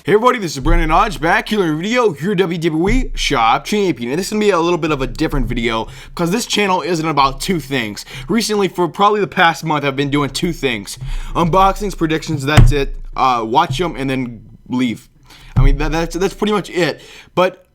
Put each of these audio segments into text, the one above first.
Hey everybody, this is Bryan back here in a video, your WWE Shop Champion. And this is going to be a little bit of a different video because this channel isn't about two things. Recently, for probably the past month, I've been doing two things. Unboxings, predictions, that's it. Watch them and then leave. I mean, that's pretty much it. But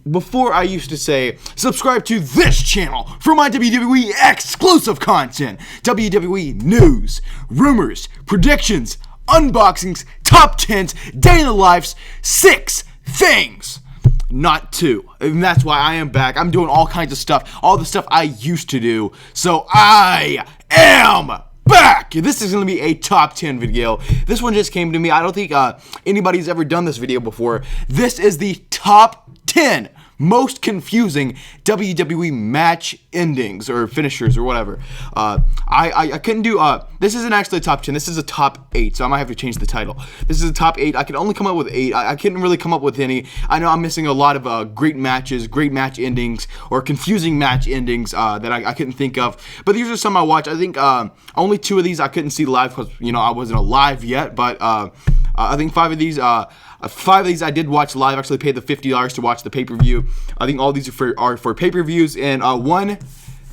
before, I used to say, subscribe to this channel for my WWE exclusive content. WWE news, rumors, predictions, unboxings, top 10s, day in the lives, 6 things, not 2. And that's why I am back. I'm doing all kinds of stuff, all the stuff I used to do. So I am back. This is going to be a top 10 video. This one just came to me. I don't think anybody's ever done this video before. This is the top 10 most confusing WWE match endings or finishers or whatever. I couldn't do, this isn't actually a top 10, this is a top 8, so I might have to change the title. This is a top 8, I could only come up with 8, I couldn't really come up with any. I know I'm missing a lot of great matches, great match endings, or confusing match endings that I couldn't think of, but these are some I watched. I think only 2 of these I couldn't see live because, you know, I wasn't alive yet, but I think 5 of these I did watch live. I actually paid the $50 to watch the pay-per-view. I think all these are for pay-per-views, and one,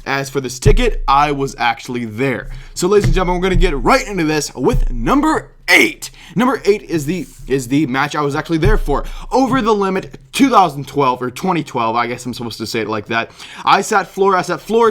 as for this ticket, I was actually there. So, ladies and gentlemen, we're going to get right into this with number 8. Number 8 is the match I was actually there for. Over the Limit 2012 or 2012. I guess I'm supposed to say it like that. I sat floor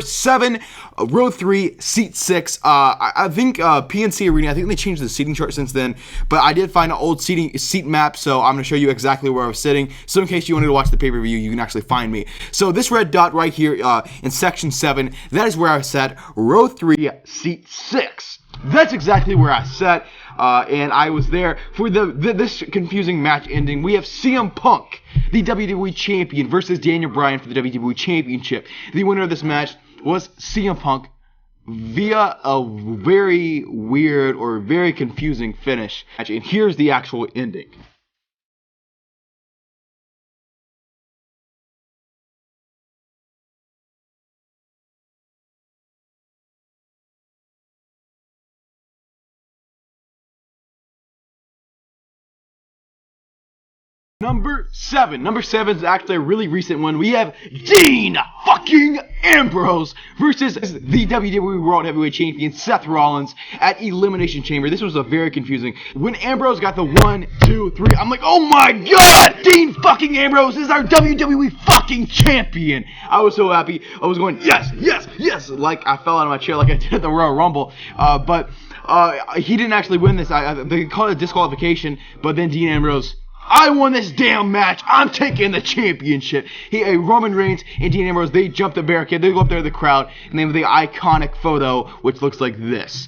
7, row 3, seat 6. I think PNC Arena. I think they changed the seating chart since then. But I did find an old seat map, so I'm going to show you exactly where I was sitting. So in case you wanted to watch the pay-per-view, you can actually find me. So this red dot right here in section 7, that is where I sat. Row 3, seat 6. That's exactly where I sat. And I was there for this confusing match ending. We have CM Punk, the WWE Champion, versus Daniel Bryan for the WWE Championship. The winner of this match was CM Punk via a very weird or very confusing finish. And here's the actual ending. Number 7 is actually a really recent one. We have Dean fucking Ambrose versus the WWE World Heavyweight Champion Seth Rollins at Elimination Chamber. This was a very confusing. When Ambrose got the 1, 2, 3, I'm like, oh my god! Dean fucking Ambrose is our WWE fucking champion! I was so happy. I was going, yes, yes, yes! Like I fell out of my chair like I did at the Royal Rumble. But he didn't actually win this. They called it a disqualification, but then Dean Ambrose, I won this damn match. I'm taking the championship. Roman Reigns and Dean Ambrose, they jump the barricade. They go up there to the crowd, and they have the iconic photo, which looks like this.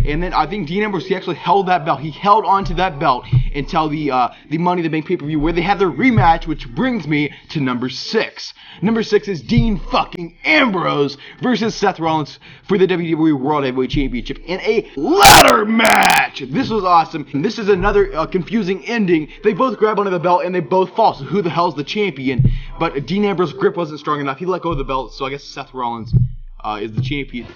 And then I think Dean Ambrose, he actually held that belt. He held onto that belt until the Money in the Bank pay-per-view where they had their rematch, which brings me to number 6. Number 6 is Dean fucking Ambrose versus Seth Rollins for the WWE World Heavyweight Championship in a ladder match. This was awesome. And this is another confusing ending. They both grab onto the belt and they both fall. So who the hell's the champion? But Dean Ambrose's grip wasn't strong enough. He let go of the belt, so I guess Seth Rollins is the champion.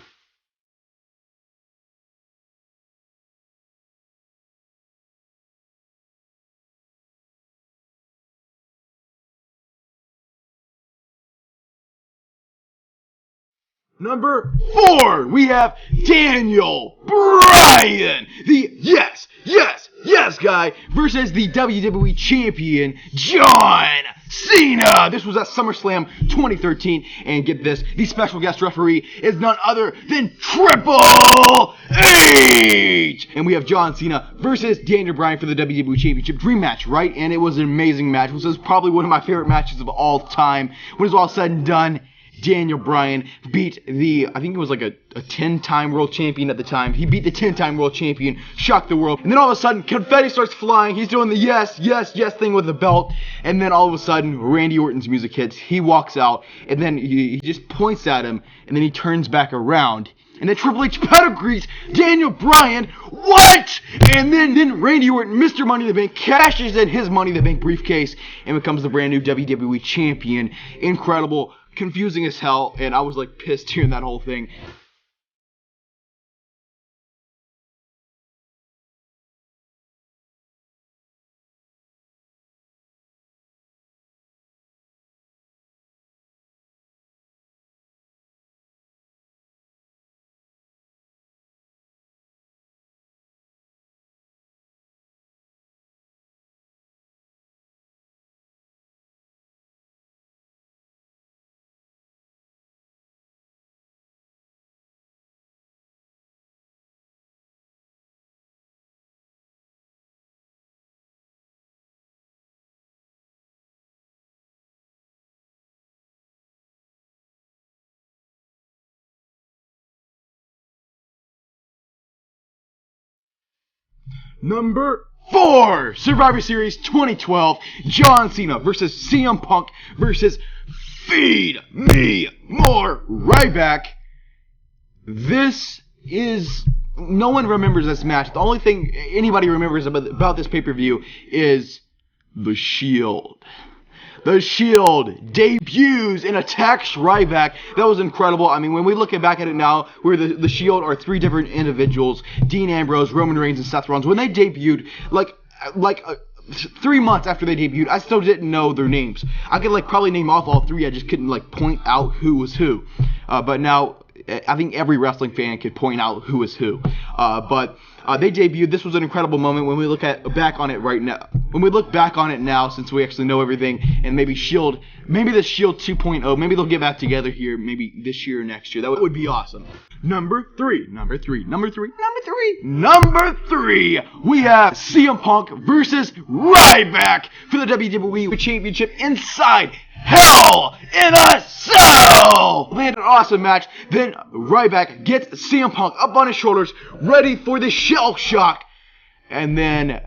Number 4, we have Daniel Bryan, the yes guy, versus the WWE Champion, John Cena. This was at SummerSlam 2013, and get this, the special guest referee is none other than Triple H! And we have John Cena versus Daniel Bryan for the WWE Championship dream match, right? And it was an amazing match. This was probably one of my favorite matches of all time. When it's all said and done, Daniel Bryan beat I think it was like a 10-time world champion at the time. He beat the 10-time world champion, shocked the world. And then all of a sudden, confetti starts flying. He's doing the yes thing with the belt. And then all of a sudden, Randy Orton's music hits. He walks out, and then he just points at him, and then he turns back around. And then Triple H pedigrees Daniel Bryan. What? And then Randy Orton, Mr. Money in the Bank, cashes in his Money in the Bank briefcase and becomes the brand new WWE champion. Incredible. Confusing as hell, and I was like pissed hearing that whole thing. Number 4, Survivor Series 2012, John Cena versus CM Punk versus Feed Me More Ryback. This is... No one remembers this match. The only thing anybody remembers about this pay-per-view is The Shield. The Shield debuts and attacks Ryback. That was incredible. I mean, when we look back at it now, where the Shield are 3 different individuals, Dean Ambrose, Roman Reigns, and Seth Rollins, when they debuted, like 3 months after they debuted, I still didn't know their names. I could probably name off all 3. I just couldn't point out who was who. But now I think every wrestling fan could point out who is who. But they debuted. This was an incredible moment when we look back on it right now. When we look back on it now, since we actually know everything, and maybe the Shield 2.0, maybe they'll get back together here, maybe this year or next year. That would be awesome. Number three, we have CM Punk versus Ryback for the WWE Championship inside Hell in a Cell. They had an awesome match. Then Ryback gets CM Punk up on his shoulders, ready for the shell shock, and then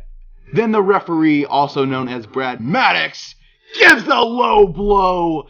the referee, also known as Brad Maddox, gives the low blow.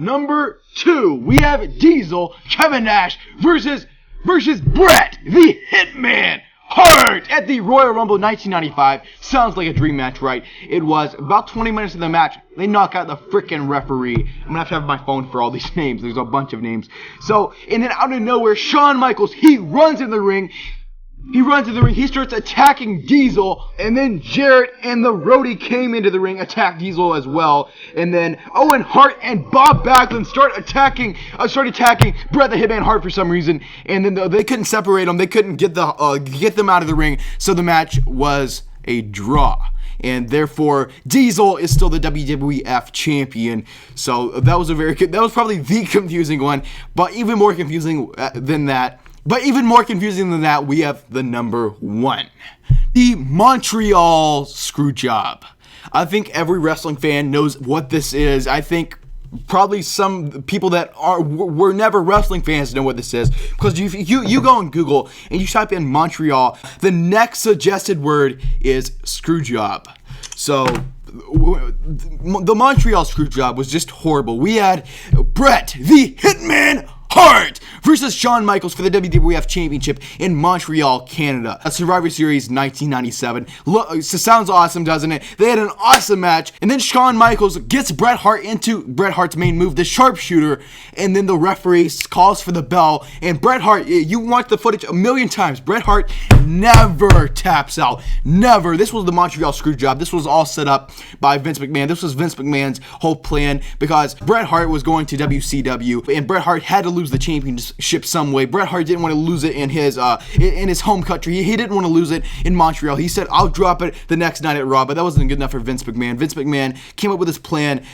Number 2, we have Diesel, Kevin Nash versus Bret the Hitman Hart at the Royal Rumble 1995. Sounds like a dream match, right? It was. About 20 minutes of the match, they knock out the frickin' referee. I'm gonna have to have my phone for all these names. There's a bunch of names. So, and then out of nowhere, Shawn Michaels, he runs in the ring. He starts attacking Diesel, and then Jarrett and the Roadie came into the ring, attacked Diesel as well, and then Owen Hart and Bob Backlund start attacking Bret the Hitman Hart for some reason, and then they couldn't separate them, they couldn't get them out of the ring, so the match was a draw. And therefore, Diesel is still the WWF champion. So that was probably the confusing one, but even more confusing than that, we have the number 1. The Montreal Screwjob. I think every wrestling fan knows what this is. I think probably some people that were never wrestling fans know what this is. Because you go on Google and you type in Montreal, the next suggested word is Screwjob. So the Montreal Screwjob was just horrible. We had Bret the Hitman Hart versus Shawn Michaels for the WWF Championship in Montreal, Canada. A Survivor Series 1997. Look, it sounds awesome, doesn't it? They had an awesome match, and then Shawn Michaels gets Bret Hart into Bret Hart's main move, the sharpshooter, and then the referee calls for the bell, and Bret Hart, you watch the footage a million times, Bret Hart never taps out. Never. This was the Montreal Screwjob. This was all set up by Vince McMahon. This was Vince McMahon's whole plan, because Bret Hart was going to WCW, and Bret Hart had to lose the championship some way. Bret Hart didn't want to lose it in his home country. He didn't want to lose it in Montreal. He said, I'll drop it the next night at Raw, but that wasn't good enough for Vince McMahon. Vince McMahon came up with this plan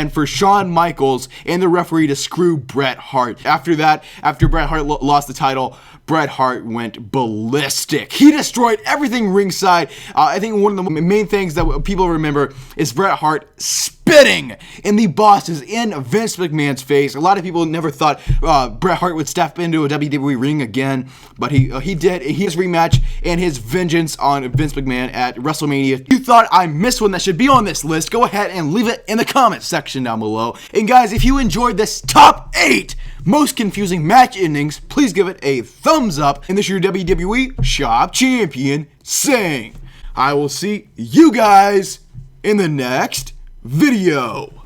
for Shawn Michaels and the referee to screw Bret Hart. After that, after Bret Hart lost the title, Bret Hart went ballistic. He destroyed everything ringside. I think one of the main things that people remember is Bret Hart spitting in the bosses in Vince McMahon's face. A lot of people never thought Bret Hart would step into a WWE ring again, but he did. His rematch and his vengeance on Vince McMahon at WrestleMania. If you thought I missed one that should be on this list, go ahead and leave it in the comments section down below. And guys, if you enjoyed this top 8 most confusing match endings, please give it a thumbs up. And this is your WWE Shop Champion saying, I will see you guys in the next video.